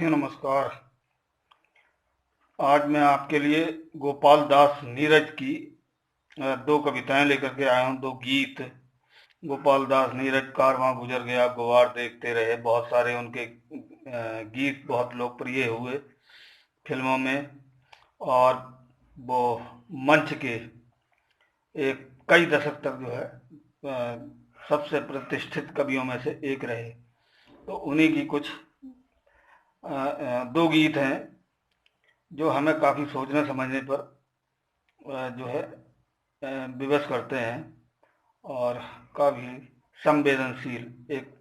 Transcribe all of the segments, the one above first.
नमस्कार। आज मैं आपके लिए गोपाल दास नीरज की दो कविताएं लेकर के आया हूँ, दो गीत। गोपाल दास नीरज कारवां गुजर गया गुवार देखते रहे, बहुत सारे उनके गीत बहुत लोकप्रिय हुए फिल्मों में, और वो मंच के एक कई दशक तक जो है सबसे प्रतिष्ठित कवियों में से एक रहे। तो उन्हीं की कुछ दो गीत हैं जो हमें काफ़ी सोचने समझने पर जो है विवश करते हैं, और काफ़ी संवेदनशील एक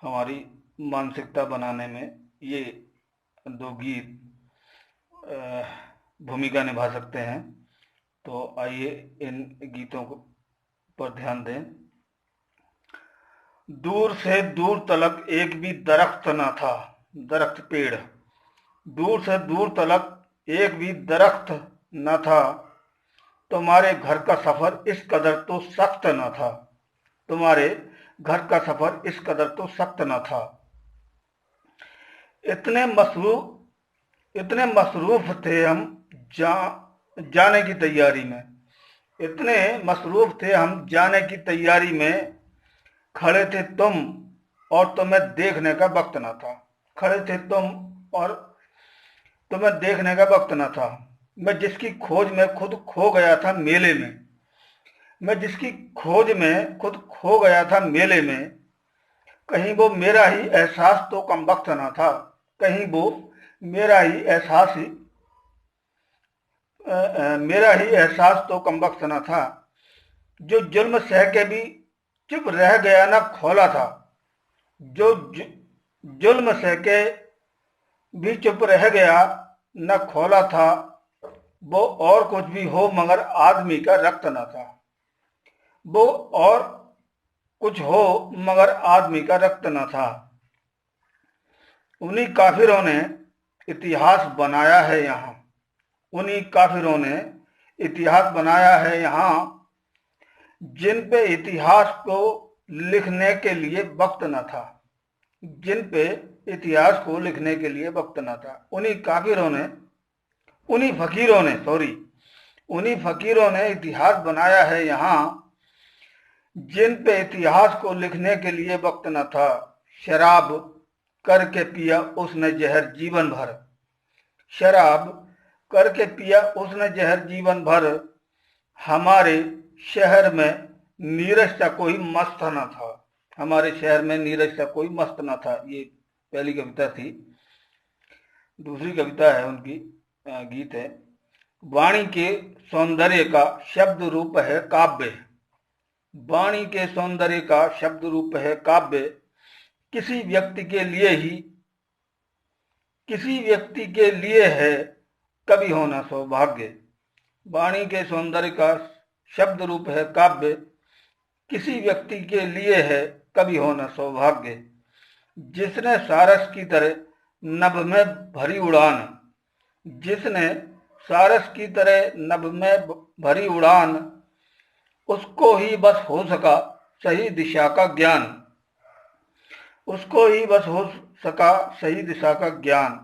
हमारी मानसिकता बनाने में ये दो गीत भूमिका निभा सकते हैं। तो आइए इन गीतों पर ध्यान दें। दूर से दूर तलक एक भी दरख्त न था, दरख्त पेड़। दूर से दूर तलक एक भी दरख्त न था, तुम्हारे घर का सफर इस कदर तो सख्त न था, तुम्हारे घर का सफर इस कदर तो सख्त न था। इतने मसरूफ थे हम जाने की तैयारी में, इतने मसरूफ थे हम जाने की तैयारी में, खड़े थे तुम और तुम्हें देखने का वक्त न था। खड़े थे तुम और तुम्हें देखने का वक्त न था। मैं जिसकी खोज में खुद खो गया था मेले में, मैं जिसकी खोज में खुद खो गया था मेले में, कहीं वो मेरा ही एहसास तो कम वक्त न था, कहीं वो मेरा ही एहसास ही मेरा ही एहसास तो कम वक्त न था। जो जुल्म सह के भी चुप रह गया न खोला था, जो जुल्म सह के भी चुप रह गया न खोला था, वो और कुछ भी हो मगर आदमी का रक्त न था। वो और कुछ हो मगर आदमी का रक्त न था। उन्हीं काफिरों ने इतिहास बनाया है यहाँ, उन्हीं काफिरों ने इतिहास बनाया है यहाँ, जिन पे इतिहास को लिखने के लिए वक्त न था, जिन पे इतिहास को लिखने के लिए वक्त न था। उन्हीं काफिरों ने, उन्हीं फकीरों ने इतिहास बनाया है यहाँ, जिन पे इतिहास को लिखने के लिए वक्त न था। शराब करके पिया उसने जहर जीवन भर, शराब करके पिया उसने जहर जीवन भर, हमारे शहर में नीरज सा कोई मस्त न था, हमारे शहर में नीरज सा कोई मस्त न था। ये पहली कविता थी। दूसरी कविता है उनकी, गीत है। वाणी के सौंदर्य का शब्द रूप है काव्य, वाणी के सौंदर्य का शब्द रूप है काव्य, किसी व्यक्ति के लिए ही, किसी व्यक्ति के लिए है कवि होना सौभाग्य। वाणी के सौंदर्य का शब्द रूप है काव्य, किसी व्यक्ति के लिए है कवि होना सौभाग्य। जिसने सारस की तरह नभ में भरी उड़ान, जिसने सारस की तरह नभ में भरी उड़ान, उसको ही बस हो सका सही दिशा का ज्ञान, उसको ही बस हो सका सही दिशा का ज्ञान।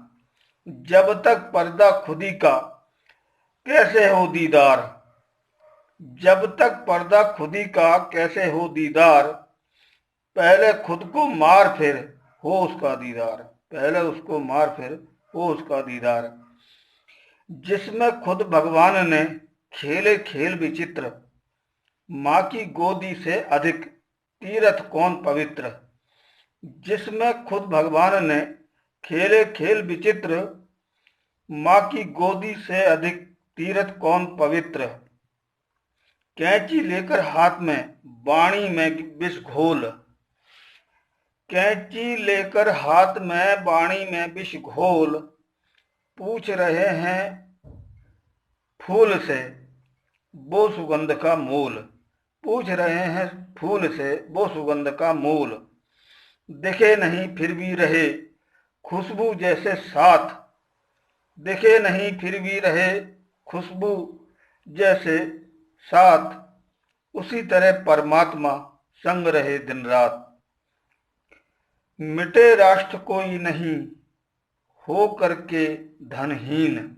जब तक पर्दा खुदी का कैसे हो दीदार, जब तक पर्दा खुदी का कैसे हो दीदार, पहले खुद को मार फिर हो उसका दीदार, पहले उसको मार फिर हो उसका दीदार। जिसमें खुद भगवान ने खेले खेल विचित्र, माँ की गोदी से अधिक तीर्थ कौन पवित्र। जिसमें खुद भगवान ने खेले खेल विचित्र, माँ की गोदी से अधिक तीर्थ कौन पवित्र। कैंची लेकर हाथ में वाणी में विष घोल, कैंची लेकर हाथ में वाणी में विष घोल, पूछ रहे हैं फूल से वो सुगंध का मोल, पूछ रहे हैं फूल से वो सुगंध का मोल। दिखे नहीं फिर भी रहे खुशबू जैसे साथ, दिखे नहीं फिर भी रहे खुशबू जैसे साथ, उसी तरह परमात्मा संग रहे दिन रात। मिटे राष्ट्र कोई नहीं हो करके धनहीन।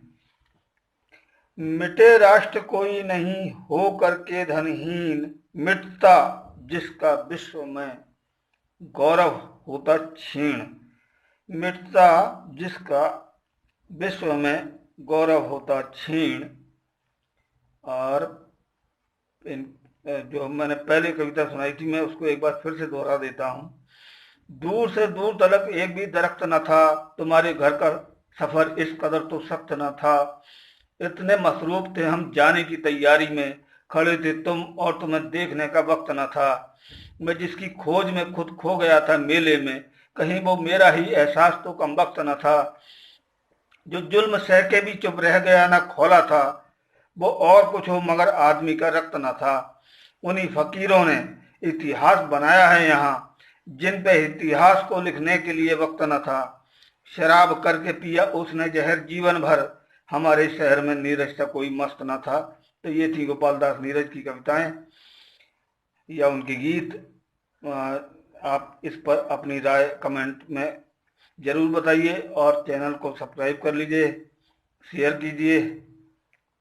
मिटे राष्ट्र कोई नहीं हो करके धनहीन, मिटता जिसका विश्व में गौरव होता क्षीण। मिटता जिसका विश्व में गौरव होता क्षीण। और जो मैंने पहले कविता सुनाई थी मैं उसको एक बार फिर से दोहरा देता हूँ। दूर से दूर तलक एक भी दरख्त न था, तुम्हारे घर का सफर इस कदर तो सख्त न था। इतने मसरूफ थे हम जाने की तैयारी में, खड़े थे तुम और तुम्हें देखने का वक्त न था। मैं जिसकी खोज में खुद खो गया था मेले में, कहीं वो मेरा ही एहसास तो कम वक्त न था। जो जुल्म सह के भी चुप रह गया न खौला था, वो और कुछ हो मगर आदमी का रक्त न था। उन्हीं फकीरों ने इतिहास बनाया है यहाँ, जिन पे इतिहास को लिखने के लिए वक्त न था। शराब करके पिया उसने जहर जीवन भर, हमारे शहर में नीरज का कोई मस्त न था। तो ये थी गोपाल दास नीरज की कविताएं या उनके गीत। आप इस पर अपनी राय कमेंट में जरूर बताइए और चैनल को सब्सक्राइब कर लीजिए, शेयर कीजिए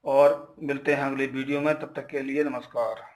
और मिलते हैं अगले वीडियो में। तब तक के लिए नमस्कार।